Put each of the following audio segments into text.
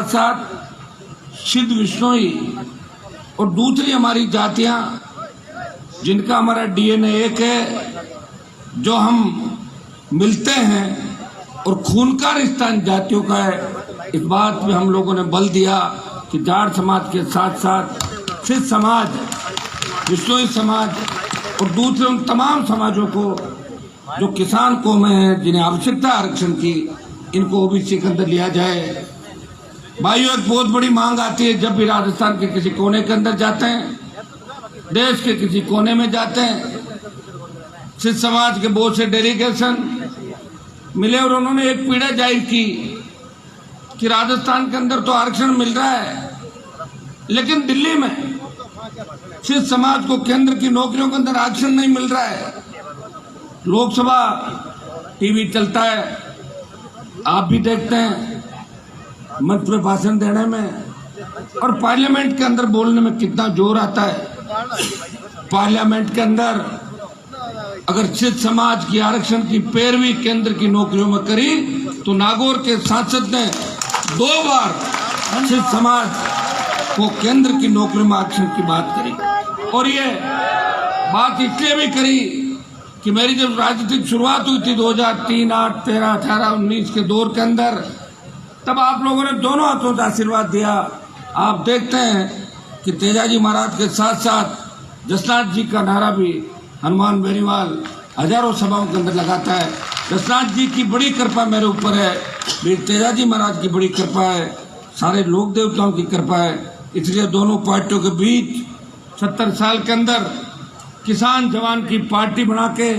साथ साथ सिद्ध विश्नोई और दूसरी हमारी जातियां जिनका हमारा डीएनए एक है, जो हम मिलते हैं और खून का रिश्ता इन जातियों का है। इस बात में हम लोगों ने बल दिया कि जाट समाज के साथ साथ सिद्ध समाज, विश्नोई समाज और दूसरे उन तमाम समाजों को जो किसान कौमें हैं जिन्हें आवश्यकता आरक्षण की, इनको ओबीसी के अंदर लिया जाए। भाइयों, एक बहुत बड़ी मांग आती है जब भी राजस्थान के किसी कोने के अंदर जाते हैं, देश के किसी कोने में जाते हैं, सिद्ध समाज के बहुत से डेलीगेशन मिले और उन्होंने एक पीड़ा जाहिर की कि राजस्थान के अंदर तो आरक्षण मिल रहा है, लेकिन दिल्ली में सिद्ध समाज को केंद्र की नौकरियों के अंदर आरक्षण नहीं मिल रहा है। लोकसभा टीवी चलता है, आप भी देखते हैं, मंच पे भाषण देने में और पार्लियामेंट के अंदर बोलने में कितना जोर आता है। पार्लियामेंट के अंदर अगर सिद्ध समाज की आरक्षण की पैरवी केंद्र की नौकरियों में करी तो नागौर के सांसद ने 2 बार सिद्ध समाज को केंद्र की नौकरियों में आरक्षण की बात करी। और ये बात इसलिए भी करी कि मेरी जब राजनीतिक शुरुआत हुई थी 2003, 8, 13, 18, 19 के दौर के अंदर, तब आप लोगों ने दोनों हाथों से आशीर्वाद दिया। आप देखते हैं कि तेजाजी महाराज के साथ साथ जसनाथ जी का नारा भी हनुमान बेनीवाल हजारों सभाओं के अंदर लगाता है। जसनाथ जी की बड़ी कृपा मेरे ऊपर है, वीर तेजाजी महाराज की बड़ी कृपा है, सारे लोक देवताओं की कृपा है। इसलिए दोनों पार्टियों के बीच 70 साल के अंदर किसान जवान की पार्टी बना के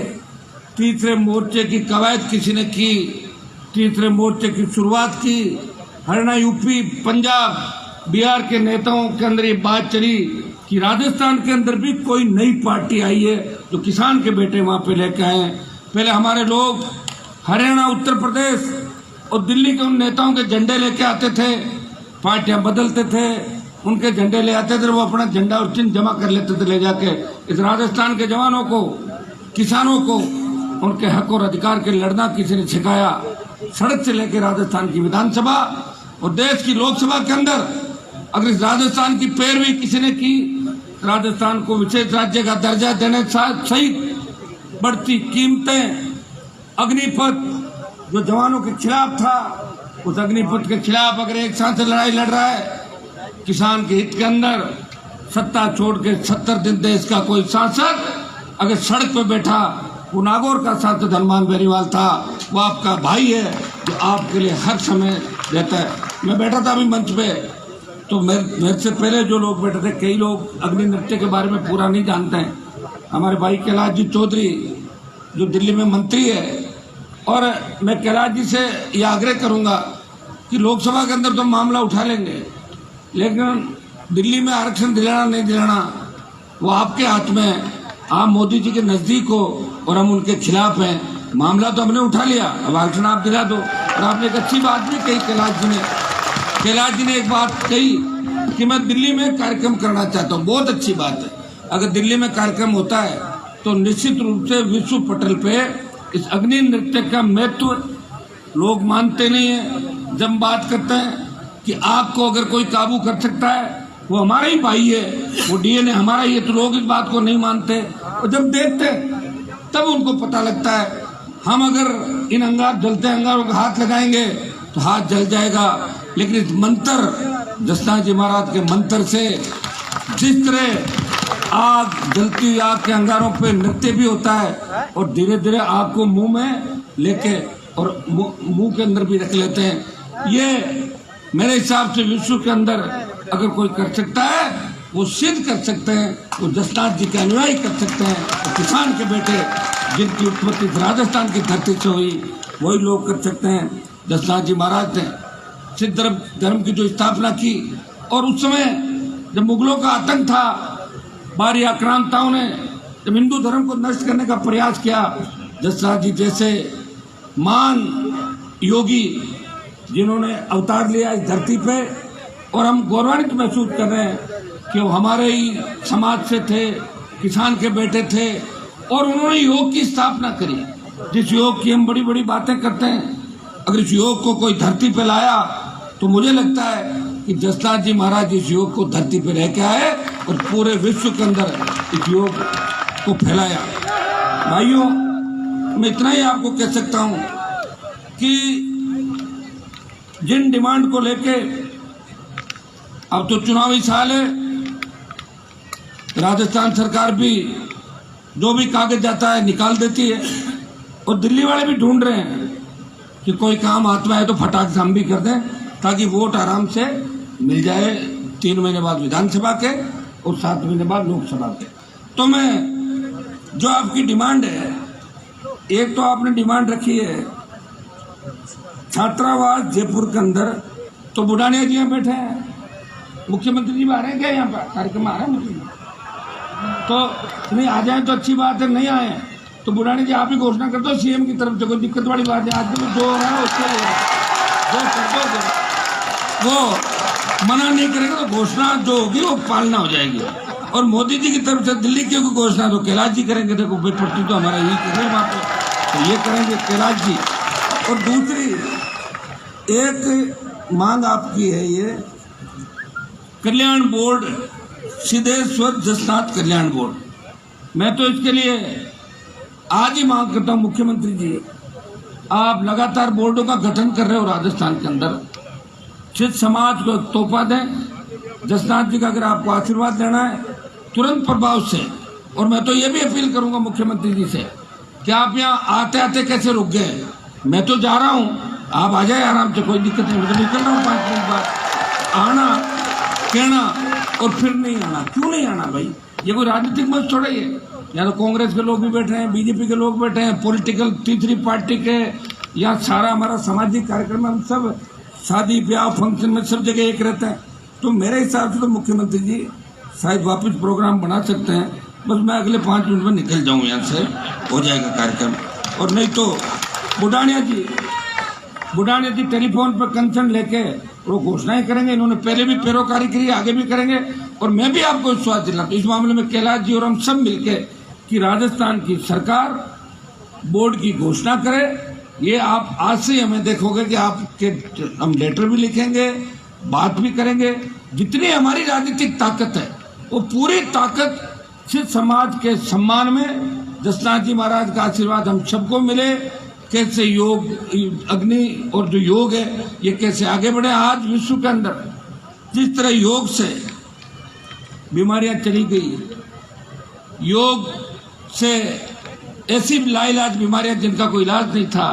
तीसरे मोर्चे की कवायद किसी ने की, तीसरे मोर्चे की शुरुआत की। हरियाणा, यूपी, पंजाब, बिहार के नेताओं के अंदर ये बात चली कि राजस्थान के अंदर भी कोई नई पार्टी आई है जो किसान के बेटे वहां पे लेके आए। पहले हमारे लोग हरियाणा, उत्तर प्रदेश और दिल्ली के उन नेताओं के झंडे लेके आते थे, पार्टियां बदलते थे, उनके झंडे ले आते थे, वो अपना झंडा और चिन्ह जमा कर लेते थे ले जाके। इस राजस्थान के जवानों को, किसानों को उनके हक और अधिकार के लड़ना किसी ने सिखाया। सड़क से लेकर राजस्थान की विधानसभा और देश की लोकसभा के अंदर अगर इस राजस्थान की पैरवी किसी ने की, राजस्थान को विशेष राज्य का दर्जा देने सहित बढ़ती कीमतें, अग्निपथ जो जवानों के खिलाफ था, उस अग्निपथ के खिलाफ अगर एक साथ लड़ाई लड़ रहा है किसान के हित के अंदर, सत्ता छोड़ के 70 दिन देश का कोई सांसद अगर सड़क पे बैठा, वो नागौर का सांसद हनुमान बेनीवाल था, वो आपका भाई है जो आपके लिए हर समय रहता है। मैं बैठा था अभी मंच पे, तो मेरे से पहले जो लोग बैठे थे, कई लोग अग्नि नृत्य के बारे में पूरा नहीं जानते हैं। हमारे भाई कैलाश जी चौधरी जो दिल्ली में मंत्री है, और मैं कैलाश जी से यह आग्रह करूंगा कि लोकसभा के अंदर तो मामला उठा लेंगे, लेकिन दिल्ली में आरक्षण दिलाना नहीं दिलाना वो आपके हाथ में है। आप मोदी जी के नजदीक हो और हम उनके खिलाफ हैं। मामला तो हमने उठा लिया, अब आरक्षण आप दिला दो। और आपने एक अच्छी बात भी कही, कैलाश जी ने एक बात कही कि मैं दिल्ली में कार्यक्रम करना चाहता हूँ। बहुत अच्छी बात है, अगर दिल्ली में कार्यक्रम होता है तो निश्चित रूप से विश्व पटल पे इस अग्नि नृत्य का महत्व लोग मानते नहीं है। जब बात करते हैं कि आपको अगर कोई काबू कर सकता है, वो हमारा ही भाई है, वो डीएनए हमारा ही है, तो लोग इस बात को नहीं मानते। और जब देखते तब उनको पता लगता है। हम अगर इन अंगार जलते अंगारों का हाथ लगाएंगे तो हाथ जल जाएगा, लेकिन इस मंत्र, जसनाथ जी महाराज के मंत्र से जिस तरह आग, जलती आग के अंगारों पे नृत्य भी होता है और धीरे धीरे आग को मुंह में लेके और मुंह के अंदर भी रख लेते हैं। ये मेरे हिसाब से विश्व के अंदर अगर कोई कर सकता है, वो सिद्ध कर सकते हैं, वो जसनाथ जी के अनुयायी कर सकते हैं। तो किसान के बेटे जिनकी उत्पत्ति राजस्थान की धरती से हुई, वही लोग कर सकते हैं। जसनाथ जी महाराज ने सिद्ध धर्म की जो स्थापना की, और उस समय जब मुगलों का आतंक था, बाहरी आक्रांताओं ने जब हिंदू धर्म को नष्ट करने का प्रयास किया, जसनाथ जी जैसे महान योगी जिन्होंने अवतार लिया इस धरती पे, और हम गौरवान्वित महसूस कर रहे हैं कि वो हमारे ही समाज से थे, किसान के बेटे थे, और उन्होंने योग की स्थापना करी। जिस योग की हम बड़ी बड़ी बातें करते हैं, अगर इस योग को कोई धरती पे लाया तो मुझे लगता है कि जसनाथ जी महाराज इस योग को धरती पर रह के आए और पूरे विश्व के अंदर इस योग को फैलाया। भाइयों, मैं इतना ही आपको कह सकता हूं कि जिन डिमांड को लेके अब तो चुनावी साल है, राजस्थान सरकार भी जो भी कागज जाता है निकाल देती है और दिल्ली वाले भी ढूंढ रहे हैं कि कोई काम हाथ में आए तो फटाक से हम भी कर दें ताकि वोट आराम से मिल जाए 3 महीने बाद विधानसभा के और 7 महीने बाद लोकसभा के। तो मैं जो आपकी डिमांड है, एक तो आपने डिमांड रखी है छात्रावास जयपुर के अंदर, तो बुढ़ानिया जी यहाँ बैठे हैं, मुख्यमंत्री जी आ रहे हैं क्या यहाँ पर कार्यक्रम आ रहा है मुख्यमंत्री? तो नहीं आ जाए तो अच्छी बात है, नहीं आए तो बुढ़ानी जी आप ही घोषणा कर दो सीएम की तरफ से, कोई दिक्कत वाली बात है। आज जो हो रहा है उसके जो कर दो, वो मना नहीं करेंगे तो घोषणा जो होगी वो पालना हो जाएगी। और मोदी जी की तरफ से दिल्ली की घोषणा तो कैलाश जी करेंगे, देखो भाई पट्टी तो हमारा यही कर रहे हैं वहाँ पे, तो ये करेंगे कैलाश जी। और दूसरी एक मांग आपकी है ये कल्याण बोर्ड, सिद्धेश्वर जसनाथ कल्याण बोर्ड। मैं तो इसके लिए आज ही मांग करता हूं मुख्यमंत्री जी, आप लगातार बोर्डों का गठन कर रहे हो राजस्थान के अंदर, सिद्ध समाज को तोहफा दें। जसनाथ जी का अगर आपको आशीर्वाद लेना है तुरंत प्रभाव से, और मैं तो ये भी अपील करूंगा मुख्यमंत्री जी से कि आप यहाँ आते आते कैसे रुक गए, मैं तो जा रहा हूँ, आप आ जाए आराम से, कोई दिक्कत नहीं, मैं तो निकल रहा हूँ 5 मिनट बाद। आना कहना और फिर नहीं आना, क्यों नहीं आना भाई? ये कोई राजनीतिक मंच थोड़ा ही है, या तो कांग्रेस के लोग भी बैठे हैं, बीजेपी के लोग बैठे हैं, पॉलिटिकल तीसरी पार्टी के, या सारा हमारा सामाजिक कार्यक्रम हम सब शादी ब्याह फंक्शन में सब जगह एक रहते हैं। तो मेरे हिसाब से तो मुख्यमंत्री जी शायद वापस प्रोग्राम बना सकते हैं, बस मैं अगले 5 मिनट में निकल जाऊं यहाँ से, हो जाएगा कार्यक्रम। और नहीं तो बुढ़ानिया जी टेलीफोन पर कंसर्न लेके वो घोषणाएं करेंगे, इन्होंने पहले भी पैरोकारी करी, आगे भी करेंगे। और मैं भी आपको विश्वास दिलाता इस मामले में कैलाश जी और हम सब मिलके कि राजस्थान की सरकार बोर्ड की घोषणा करे। ये आप आज से हमें देखोगे कि आपके हम लेटर भी लिखेंगे, बात भी करेंगे। जितनी हमारी राजनीतिक ताकत है वो पूरी ताकत सिद्ध समाज के सम्मान में, जसनाथ जी महाराज का आशीर्वाद हम सबको मिले, कैसे योग अग्नि और जो योग है ये कैसे आगे बढ़े। आज विश्व के अंदर जिस तरह योग से बीमारियां चली गई, योग से ऐसी लाइलाज बीमारियां जिनका कोई इलाज नहीं था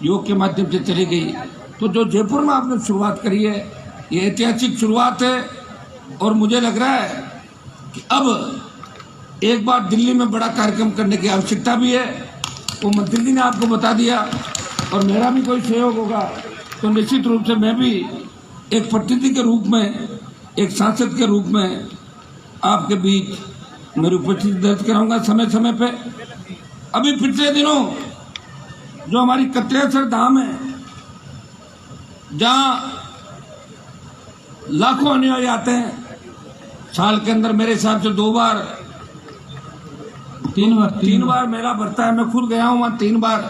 योग के माध्यम से चली गई। तो जो जयपुर में आपने शुरुआत करी है ये ऐतिहासिक शुरुआत है, और मुझे लग रहा है कि अब एक बार दिल्ली में बड़ा कार्यक्रम करने की आवश्यकता भी है। वो मंत्री जी ने आपको बता दिया, और मेरा भी कोई सहयोग होगा तो निश्चित रूप से मैं भी एक प्रतिनिधि के रूप में, एक सांसद के रूप में आपके बीच मेरी उपस्थिति दर्ज कराऊंगा समय समय पे। अभी पिछले दिनों जो हमारी कत्लेसर धाम है, जहां लाखों अनुयायी आते हैं साल के अंदर, मेरे हिसाब से 2 बार 3 बार मेला भरता है, मैं खुद गया हूं वहां 3 बार।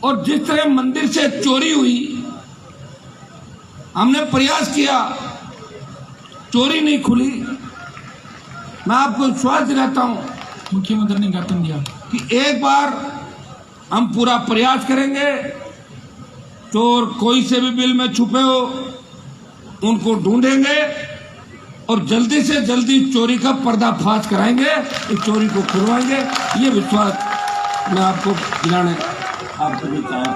और जिस तरह मंदिर से चोरी हुई, हमने प्रयास किया, चोरी नहीं खुली। मैं आपको विश्वास दिलाता हूं, मुख्यमंत्री ने ज्ञापन दिया कि एक बार हम पूरा प्रयास करेंगे, चोर कोई से भी बिल में छुपे हो उनको ढूंढेंगे और जल्दी से जल्दी चोरी का पर्दाफाश कराएंगे, इस चोरी को खुलवाएंगे। ये विश्वास मैं आपको दिलाने आपको भी चाहूं।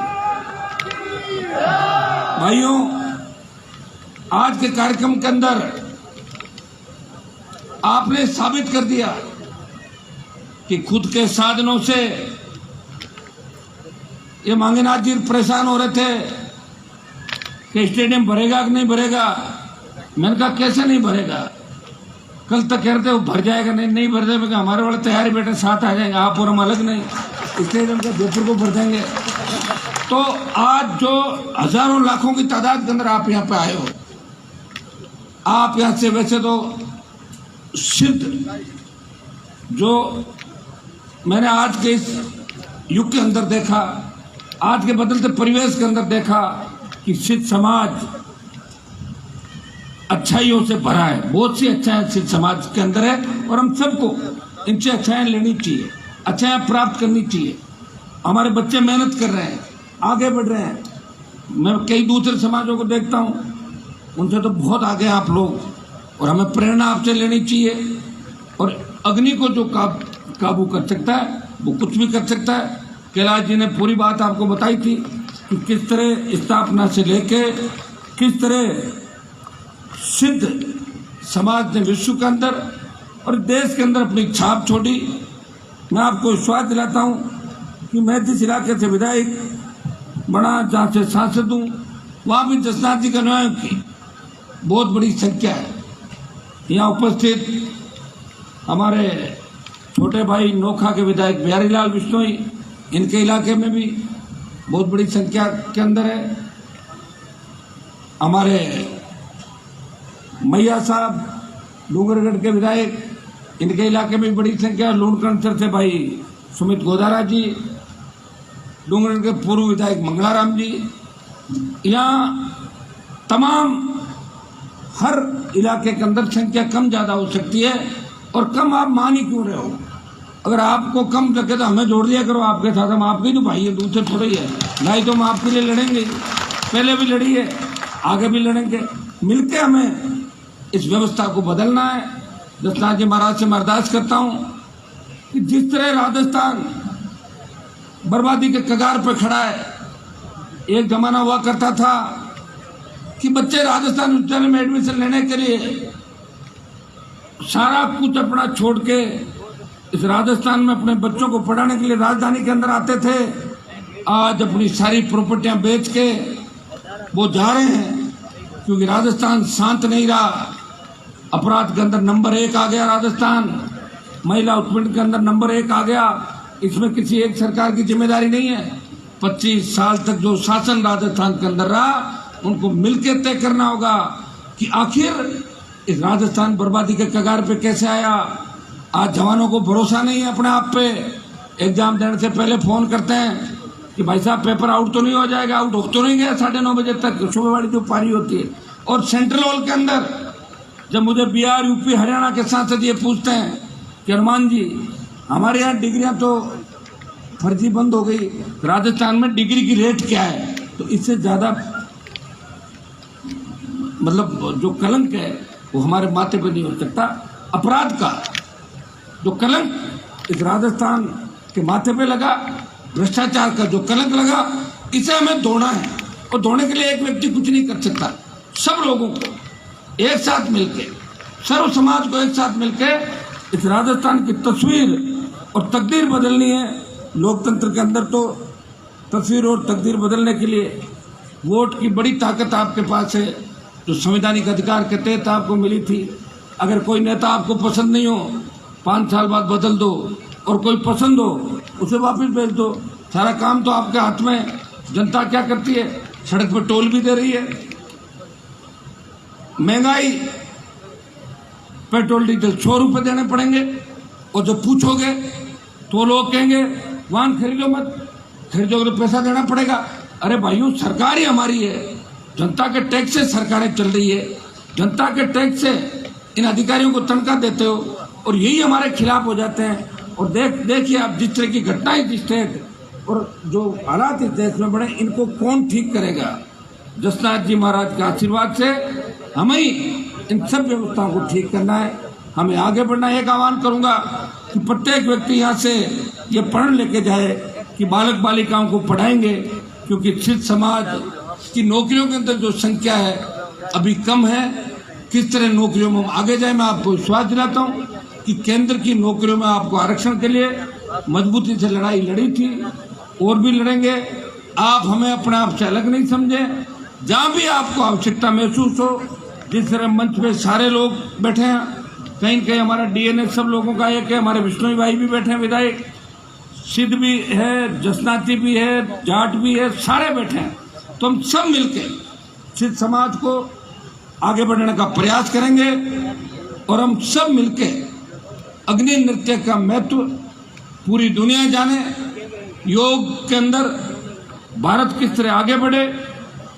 भाइयों, आज के कार्यक्रम के अंदर आपने साबित कर दिया कि खुद के साधनों से ये मांगेनाथ जी परेशान हो रहे थे कि स्टेडियम भरेगा कि नहीं भरेगा। मैंने कहा कैसे नहीं भरेगा, कल तक कह रहे थे वो भर जाएगा, नहीं भर जाएगा। हमारे वाले तैयारी बेटे साथ आ जाएंगे, आप और हम अलग नहीं, स्टेडियम का जयपुर को भर देंगे। तो आज जो हजारों लाखों की तादाद के अंदर आप यहाँ पे आए हो, आप यहाँ से वैसे तो सिद्ध जो मैंने आज के इस युग के अंदर देखा, आज के बदलते परिवेश के अंदर देखा कि सिद्ध समाज अच्छाइयों से भरा है, बहुत सी अच्छाइयाँ सिद्ध समाज के अंदर है और हम सबको इनसे अच्छाइयाँ लेनी चाहिए, अच्छाइयाँ प्राप्त करनी चाहिए। हमारे बच्चे मेहनत कर रहे हैं, आगे बढ़ रहे हैं। मैं कई दूसरे समाजों को देखता हूँ, उनसे तो बहुत आगे आप लोग, और हमें प्रेरणा आपसे लेनी चाहिए। और अग्नि को जो काबू कर सकता है वो कुछ भी कर सकता है। कैलाश जी ने पूरी बात आपको बताई थी कि किस तरह स्थापना से लेके किस तरह सिद्ध समाज ने विश्व के अंदर और देश के अंदर अपनी छाप छोड़ी। मैं आपको विश्वास दिलाता हूँ कि मैं जिस इलाके से विधायक बना, जहाँ से सांसद हूँ, वहाँ भी जसनाथ जी के अनुयायियों की बहुत बड़ी संख्या है। यहाँ उपस्थित हमारे छोटे भाई नोखा के विधायक बिहारी लाल बिश्नोई, इनके इलाके में भी बहुत बड़ी संख्या के अंदर है। हमारे मैया साहब डूंगरगढ़ के विधायक, इनके इलाके में भी बड़ी संख्या। लूणकरणसर से भाई सुमित गोदारा जी, डूंगरगढ़ के पूर्व विधायक मंगलाराम जी। यहाँ तमाम हर इलाके के अंदर संख्या कम ज्यादा हो सकती है, और कम आप मान ही क्यों रहे हो। अगर आपको कम लगे तो हमें जोड़ दिया करो आपके साथ, हम आपके तो भाई है, दूसरे थोड़े ही है। नहीं तो हम आपके लिए लड़ेंगे, पहले भी लड़ी है, आगे भी लड़ेंगे। मिलके हमें इस व्यवस्था को बदलना है। जसनाथ जी महाराज से मैं अरदास करता हूँ कि जिस तरह राजस्थान बर्बादी के कगार पर खड़ा है, एक जमाना हुआ करता था कि बच्चे राजस्थान उच्च न्यायालय में एडमिशन लेने के लिए सारा कुछ अपना छोड़ के इस राजस्थान में अपने बच्चों को पढ़ाने के लिए राजधानी के अंदर आते थे। आज अपनी सारी प्रॉपर्टियां बेच के वो जा रहे हैं, क्योंकि राजस्थान शांत नहीं रहा। अपराध के अंदर नंबर 1 आ गया राजस्थान, महिला उत्पीड़न के अंदर नंबर 1 आ गया। इसमें किसी एक सरकार की जिम्मेदारी नहीं है। 25 साल तक जो शासन राजस्थान के अंदर रहा, उनको मिलकर तय करना होगा कि आखिर इस राजस्थान बर्बादी के कगार पे कैसे आया। आज जवानों को भरोसा नहीं है अपने आप पे। एग्जाम देने से पहले फोन करते हैं कि भाई साहब पेपर आउट तो नहीं हो जाएगा। आउट हो तो नहीं गया 9:30 बजे तक सुबह वाली जो पारी होती है। और सेंट्रल हॉल के अंदर जब मुझे बिहार, यूपी, हरियाणा के सांसद ये पूछते हैं कि हनुमान जी हमारे यहाँ डिग्रियां तो फर्जी बंद हो गई, राजस्थान में डिग्री की रेट क्या है, तो इससे ज्यादा मतलब जो कलंक है वो हमारे माथे पे नहीं हो सकता। अपराध का जो कलंक इस राजस्थान के माथे पे लगा, भ्रष्टाचार का जो कलंक लगा, इसे हमें धोना है। और धोने के लिए एक व्यक्ति कुछ नहीं कर सकता। सब लोगों को एक साथ मिलके, सर्व समाज को एक साथ मिलके इस राजस्थान की तस्वीर और तकदीर बदलनी है। लोकतंत्र के अंदर तो तस्वीर और तकदीर बदलने के लिए वोट की बड़ी ताकत आपके पास है, जो संवैधानिक अधिकार के तहत आपको मिली थी। अगर कोई नेता आपको पसंद नहीं हो, 5 साल बाद बदल दो, और कोई पसंद हो उसे वापस भेज दो। सारा काम तो आपके हाथ में। जनता क्या करती है, सड़क पर टोल भी दे रही है। महंगाई, पेट्रोल डीजल 100 रुपए देने पड़ेंगे, और जब पूछोगे तो लोग कहेंगे वाहन खरीदो मत, खरीदोगे तो पैसा देना पड़ेगा। अरे भाइयों, सरकार ही हमारी है, जनता के टैक्स से सरकारें चल रही है। जनता के टैक्स से इन अधिकारियों को तनख्वाह देते हो, और यही हमारे खिलाफ हो जाते हैं। और देखिए आप, जिस तरह की घटनाएं जिस तरह और जो हालात इस देश में बढ़े, इनको कौन ठीक करेगा। जसनाथ जी महाराज के आशीर्वाद से हमें ही इन सब व्यवस्थाओं को ठीक करना है, हमें आगे बढ़ना है। एक आह्वान करूंगा कि प्रत्येक व्यक्ति यहाँ से ये पढ़ लेके जाए कि बालक बालिकाओं को पढ़ाएंगे, क्योंकि सिद्ध समाज की नौकरियों के अंदर जो संख्या है अभी कम है। किस तरह नौकरियों में हम आगे जाए, मैं आपको विश्वास दिलाता हूँ कि केंद्र की नौकरियों में आपको आरक्षण के लिए मजबूती से लड़ाई लड़ी थी, और भी लड़ेंगे। आप हमें अपने आप से अलग नहीं समझें। जहाँ भी आपको आवश्यकता महसूस हो, जिस तरह मंच पे सारे लोग बैठे हैं, कहीं कहीं हमारा डीएनए सब लोगों का एक है। हमारे बिश्नोई भाई भी बैठे हैं, विधायक सिद्ध भी है, जसनाथी भी है, जाट भी है, सारे बैठे हैं। तो हम सब मिलके सिद्ध समाज को आगे बढ़ने का प्रयास करेंगे, और हम सब मिलके अग्नि नृत्य का महत्व पूरी दुनिया जाने। योग के अंदर भारत किस तरह आगे बढ़े,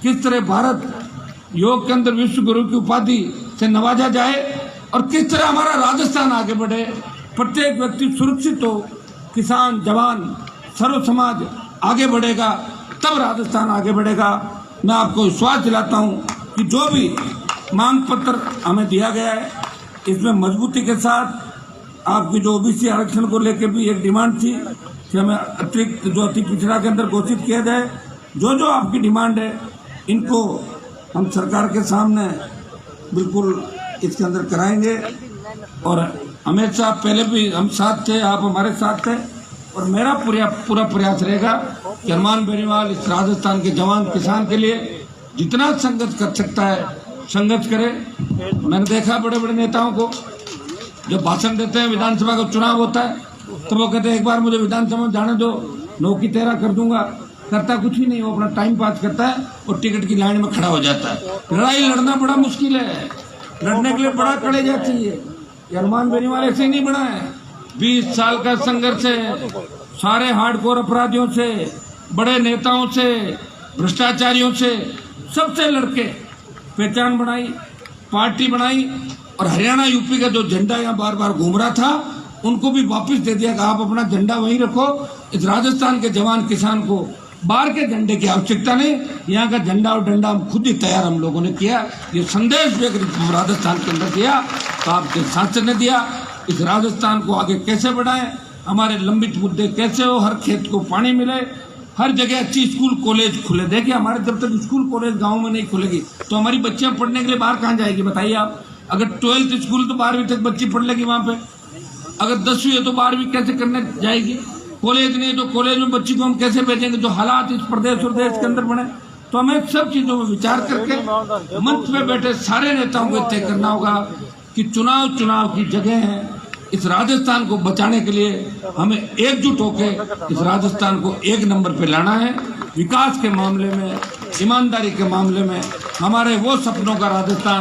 किस तरह भारत योग के अंदर विश्व गुरु की उपाधि से नवाजा जाए और किस तरह हमारा राजस्थान आगे बढ़े, प्रत्येक व्यक्ति सुरक्षित हो, किसान, जवान, सर्व समाज आगे बढ़ेगा, तब राजस्थान आगे बढ़ेगा। मैं आपको विश्वास दिलाता हूं कि जो भी मांग पत्र हमें दिया गया है, इसमें मजबूती के साथ आपकी जो ओबीसी आरक्षण को लेकर भी एक डिमांड थी कि हमें अतिरिक्त जो अति पिछड़ा के अंदर घोषित किया जाए, जो आपकी डिमांड है इनको हम सरकार के सामने बिल्कुल इसके अंदर कराएंगे। और हमेशा पहले भी हम साथ थे, आप हमारे साथ थे, और मेरा पूरा प्रयास रहेगा कि हनुमान बेनीवाल इस राजस्थान के जवान किसान के लिए जितना संघर्ष कर सकता है संघर्ष करे। मैंने देखा बड़े बड़े नेताओं को जब भाषण देते हैं, विधानसभा का चुनाव होता है तो वो कहते हैं एक बार मुझे विधानसभा में जाने दो, 9 की 13 कर दूंगा। करता कुछ भी नहीं, वो अपना टाइम पास करता है और टिकट की लाइन में खड़ा हो जाता है। लड़ाई लड़ना बड़ा मुश्किल है, लड़ने के लिए बड़ा कलेजा चाहिए। हनुमान बेनीवाल ऐसे ही नहीं बना है, 20 साल का संघर्ष है, सारे हार्डकोर अपराधियों से, बड़े नेताओं से, भ्रष्टाचारियों से, सबसे लड़के पहचान बनाई, पार्टी बनाई, और हरियाणा यूपी का जो झंडा यहाँ बार बार घूम रहा था उनको भी वापस दे दिया कि आप अपना झंडा वहीं रखो। इस राजस्थान के जवान किसान को बाहर के झंडे की आवश्यकता नहीं, यहाँ का झंडा और डंडा हम खुद ही तैयार हम लोगों ने किया। ये संदेश भी अगर राजस्थान के अंदर दिया तो आपके सांसद ने दिया। इस राजस्थान को आगे कैसे बढ़ाएं, हमारे लंबित मुद्दे कैसे हो, हर खेत को पानी मिले, हर जगह अच्छी स्कूल कॉलेज खुले। देखिए हमारे जब तक स्कूल कॉलेज गाँव में नहीं खुलेगी तो हमारी बच्चियां पढ़ने के लिए बाहर कहाँ जाएगी बताइए आप। अगर 12th स्कूल तो 12वीं तक बच्ची पढ़ लेगी वहाँ पे, अगर 10वीं है तो 12वीं कैसे करने जाएगी, कॉलेज नहीं तो कॉलेज में बच्ची को हम कैसे भेजेंगे। जो हालात इस प्रदेश और देश के अंदर बने, तो हमें सब चीजों में विचार करके मंच में बैठे सारे नेताओं को तय करना होगा कि चुनाव की जगह है। इस राजस्थान को बचाने के लिए हमें एकजुट होकर इस राजस्थान को 1 नंबर पे लाना है। विकास के मामले में, ईमानदारी के मामले में हमारे वो सपनों का राजस्थान